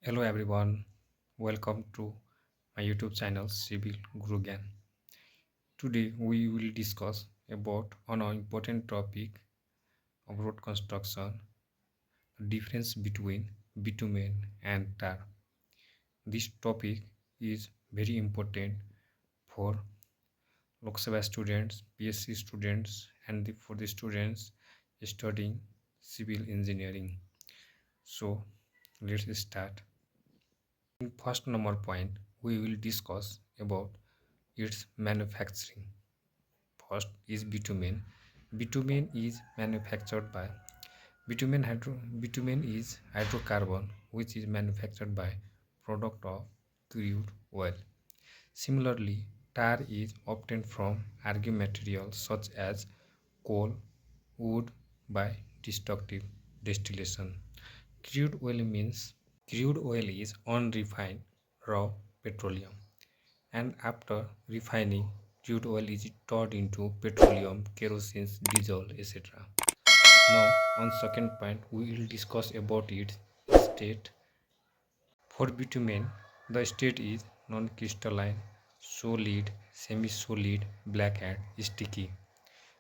Hello everyone, welcome to my YouTube channel Civil Guru Gyan. Today we will discuss about an important topic of road construction, the difference between bitumen and tar. This topic is very important for LOKSEWA students, PSC students and for the students studying civil engineering. So let's start. In first number point, we will discuss about its manufacturing. First is bitumen. Bitumen is manufactured by bitumen is hydrocarbon which is manufactured by product of crude oil. Similarly, tar is obtained from organic materials such as coal, wood by destructive distillation. Crude oil means crude oil is unrefined raw petroleum, and after refining, crude oil is turned into petroleum, kerosene, diesel, etc. Now, on second point, we will discuss about its state. For bitumen, the state is non-crystalline, solid, semi-solid, black and sticky.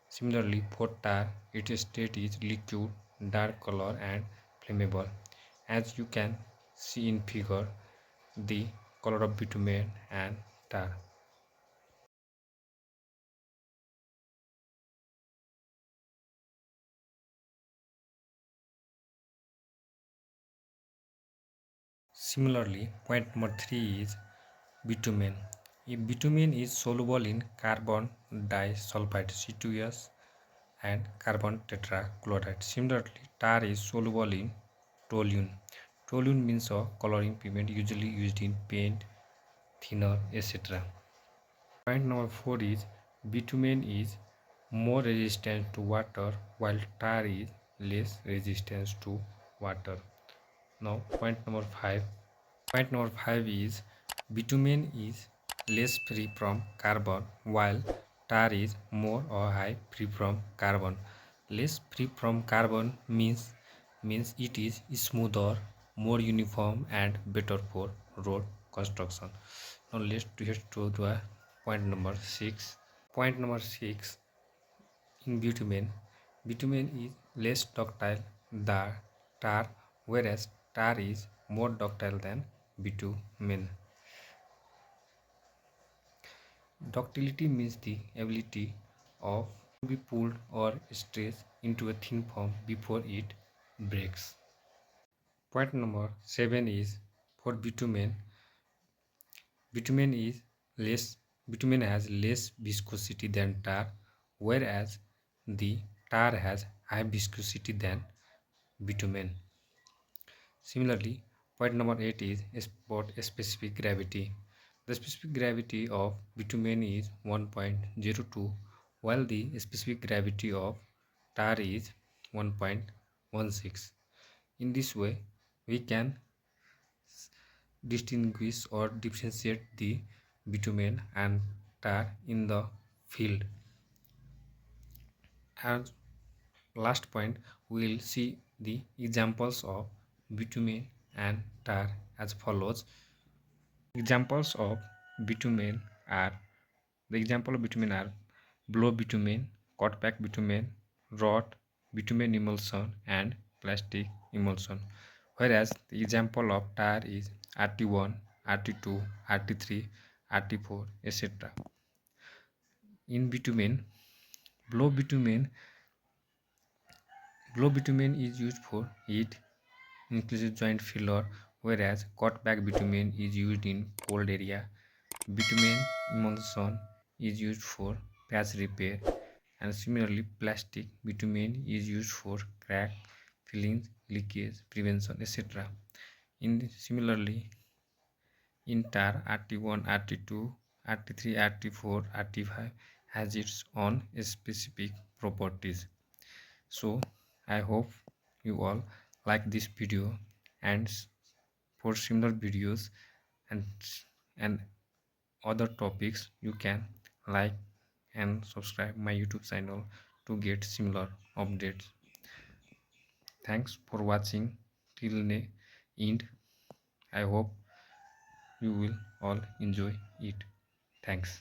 Similarly, for tar, its state is liquid, dark color and flammable. As you can see in figure, the color of bitumen and tar. Similarly, point number 3 is bitumen. If bitumen is soluble in carbon disulfide C2S and carbon tetrachloride. Similarly, tar is soluble in toluene. Toluene means a coloring pigment usually used in paint, thinner, etc. Point number 4 is bitumen is more resistant to water while tar is less resistant to water. Now point number 5. Point number 5 is bitumen is less free from carbon while tar is more or high free from carbon. Less free from carbon means it is smoother, more uniform and better for road construction. Now let's get to the point number 6. Point number 6, in bitumen is less ductile than tar, whereas tar is more ductile than bitumen. Ductility means the ability of to be pulled or stretched into a thin form before it breaks. Point number 7 is for bitumen. Bitumen is less Bitumen has less viscosity than tar, whereas the tar has high viscosity than bitumen. Similarly, point number 8 is about specific gravity. The specific gravity of bitumen is 1.02, while the specific gravity of tar is 1.16. In this way, we can distinguish or differentiate the bitumen and tar in the field. And last point, we will see the examples of bitumen and tar as follows. Examples of bitumen are the example of bitumen are blow bitumen, cut pack bitumen, wrought bitumen emulsion, and plastic emulsion. Whereas the example of tar is RT1, RT2, RT3, RT4, etc. In bitumen, blow bitumen blow bitumen is used for heat inclusive joint filler, whereas cut back bitumen is used in cold area. Bitumen emulsion is used for patch repair, and similarly plastic bitumen is used for crack, fillings, leakage prevention, etc. In similarly in tar, RT1, RT2, RT3, RT4, RT5 has its own specific properties. So I hope you all like this video, and for similar videos and and other topics you can like and subscribe my YouTube channel to get similar updates. Thanks for watching till the end, I hope you will all enjoy it. Thanks.